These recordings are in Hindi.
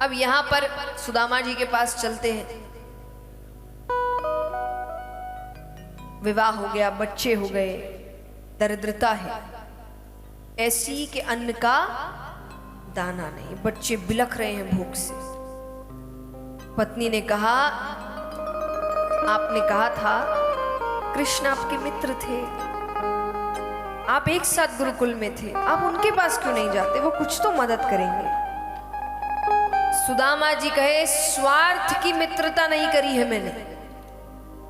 अब यहाँ पर सुदामा जी के पास चलते हैं। विवाह हो गया, बच्चे हो गए, दरिद्रता है ऐसी कि अन्न का दाना नहीं, बच्चे बिलख रहे हैं भूख से। पत्नी ने कहा, आपने कहा था कृष्ण आपके मित्र थे, आप एक साथ गुरुकुल में थे, आप उनके पास क्यों नहीं जाते, वो कुछ तो मदद करेंगे। सुदामा जी कहे, स्वार्थ की मित्रता नहीं करी है मैंने,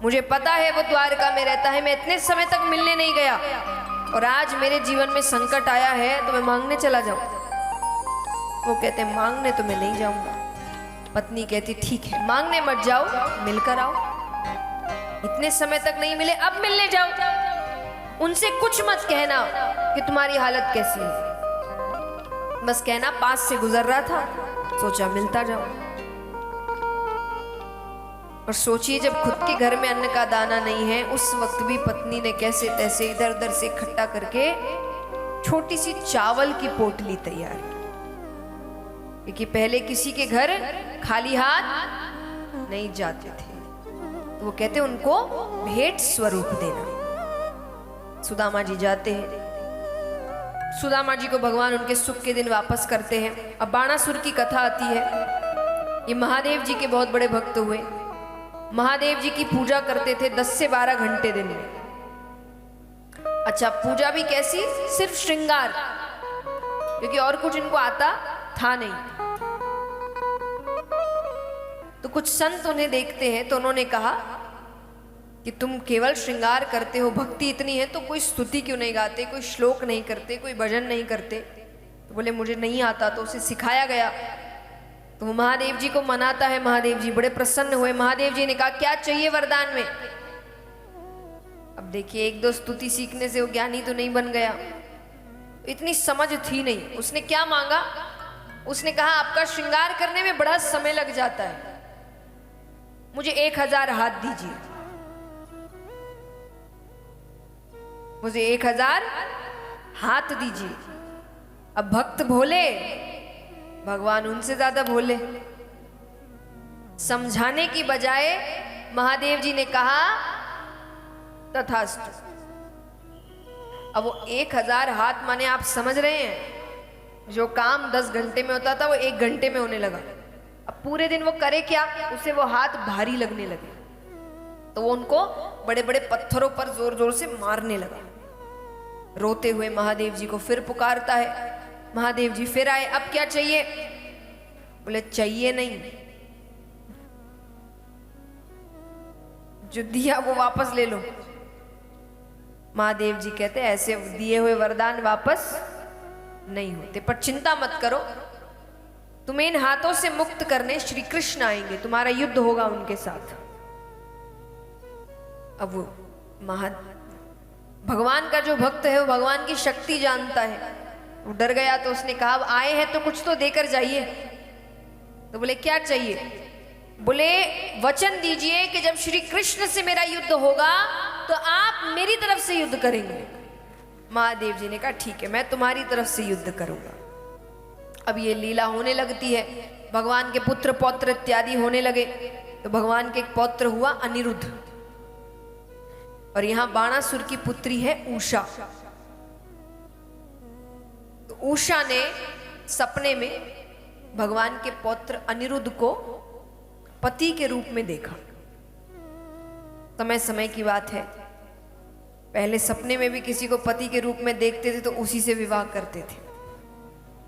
मुझे पता है वो द्वारका में रहता है, मैं इतने समय तक मिलने नहीं गया, और आज मेरे जीवन में संकट आया है तो मैं मांगने चला जाऊं। वो कहते हैं मांगने तो मैं नहीं जाऊंगा। पत्नी कहती ठीक है, मांगने मत जाओ, मिलकर आओ, इतने समय तक नहीं मिले, अब मिलने जाओ। उनसे कुछ मत कहना कि तुम्हारी हालत कैसी है, बस कहना पास से गुजर रहा था, सोचा मिलता जाओ। और सोचिए जब खुद के घर में अन्न का दाना नहीं है, उस वक्त भी पत्नी ने कैसे तैसे इधर उधर से इकट्ठा करके छोटी सी चावल की पोटली तैयार की, क्योंकि पहले किसी के घर खाली हाथ नहीं जाते थे, तो वो कहते उनको भेंट स्वरूप देना। सुदामा जी जाते हैं, सुदामा जी को भगवान उनके सुख के दिन वापस करते हैं। अब बाणासुर की कथा आती है। ये महादेव जी के बहुत बड़े भक्त हुए, महादेव जी की पूजा करते थे 10 से 12 घंटे दिन में। अच्छा, पूजा भी कैसी, सिर्फ श्रृंगार, क्योंकि और कुछ इनको आता था नहीं। तो कुछ संत उन्हें देखते हैं तो उन्होंने कहा कि तुम केवल श्रृंगार करते हो, भक्ति इतनी है तो कोई स्तुति क्यों नहीं गाते, कोई श्लोक नहीं करते, कोई भजन नहीं करते। तो बोले मुझे नहीं आता, तो उसे सिखाया गया। तो वो महादेव जी को मनाता है, महादेव जी बड़े प्रसन्न हुए। महादेव जी ने कहा क्या चाहिए वरदान में। अब देखिए, एक दो स्तुति सीखने से वो ज्ञानी तो नहीं बन गया, इतनी समझ थी नहीं। उसने क्या मांगा, उसने कहा आपका श्रृंगार करने में बड़ा समय लग जाता है, मुझे 1000 हाथ दीजिए, मुझे 1000 हाथ दीजिए। अब भक्त भोले, भगवान उनसे ज्यादा भोले। समझाने की बजाय महादेव जी ने कहा तथास्तु। अब वो 1000 हाथ माने आप समझ रहे हैं, जो काम 10 घंटे में होता था वो 1 घंटे में होने लगा। अब पूरे दिन वो करे क्या, उसे वो हाथ भारी लगने लगे, तो वो उनको बड़े बड़े पत्थरों पर जोर जोर से मारने लगा। रोते हुए महादेव जी को फिर पुकारता है। महादेव जी फिर आए, अब क्या चाहिए। बोले चाहिए नहीं, जो दिया वो वापस ले लो। महादेव जी कहते ऐसे दिए हुए वरदान वापस नहीं होते, पर चिंता मत करो, तुम्हें इन हाथों से मुक्त करने श्री कृष्ण आएंगे, तुम्हारा युद्ध होगा उनके साथ। अब वो भगवान का जो भक्त है वो भगवान की शक्ति जानता है, वो डर गया। तो उसने कहा अब आए हैं तो कुछ तो देकर जाइए। तो बोले क्या चाहिए। बोले वचन दीजिए कि जब श्री कृष्ण से मेरा युद्ध होगा तो आप मेरी तरफ से युद्ध करेंगे। महादेव जी ने कहा ठीक है, मैं तुम्हारी तरफ से युद्ध करूंगा। अब ये लीला होने लगती है, भगवान के पुत्र पौत्र इत्यादि होने लगे। तो भगवान के एक पौत्र हुआ अनिरुद्ध, और यहां बाणासुर की पुत्री है उषा। तो उषा ने सपने में भगवान के पौत्र अनिरुद्ध को पति के रूप में देखा। समय समय की बात है, पहले सपने में भी किसी को पति के रूप में देखते थे तो उसी से विवाह करते थे।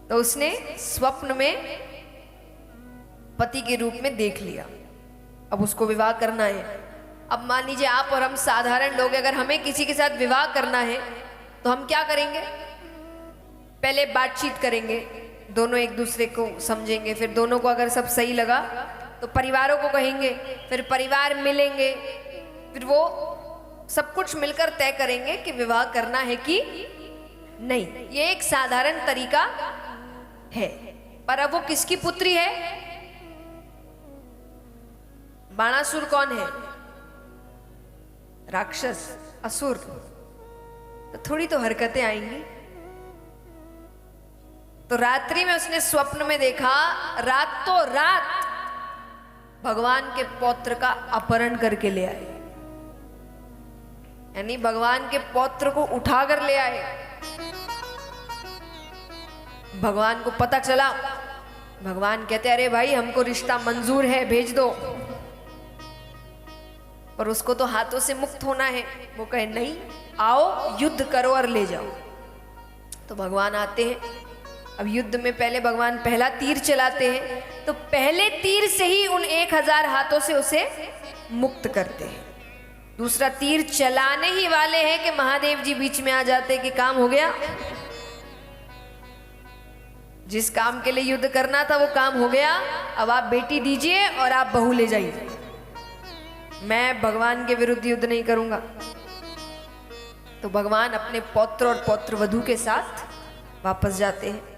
तो उसने स्वप्न में पति के रूप में देख लिया, अब उसको विवाह करना है। अब मान लीजिए आप और हम साधारण लोग, अगर हमें किसी के साथ विवाह करना है तो हम क्या करेंगे, पहले बातचीत करेंगे, दोनों एक दूसरे को समझेंगे, फिर दोनों को अगर सब सही लगा तो परिवारों को कहेंगे, फिर परिवार मिलेंगे, फिर वो सब कुछ मिलकर तय करेंगे कि विवाह करना है कि नहीं। ये एक साधारण तरीका है। पर अब वो किसकी पुत्री है, बाणासुर कौन है, राक्षस असुर। तो थोड़ी तो हरकतें आएंगी। तो रात्रि में उसने स्वप्न में देखा, रातों रात भगवान के पौत्र का अपहरण करके ले आए, यानी भगवान के पौत्र को उठा कर ले आए। भगवान को पता चला, भगवान कहते अरे भाई हमको रिश्ता मंजूर है, भेज दो, पर उसको तो हाथों से मुक्त होना है। वो कहे नहीं, आओ युद्ध करो और ले जाओ। तो भगवान आते हैं। अब युद्ध में पहले भगवान पहला तीर चलाते हैं, तो पहले तीर से ही उन 1000 हाथों से उसे मुक्त करते हैं। दूसरा तीर चलाने ही वाले हैं कि महादेव जी बीच में आ जाते कि काम हो गया, जिस काम के लिए युद्ध करना था वो काम हो गया, अब आप बेटी दीजिए और आप बहू ले जाइए, मैं भगवान के विरुद्ध युद्ध नहीं करूंगा। तो भगवान अपने पौत्र और पौत्र वधू के साथ वापस जाते हैं।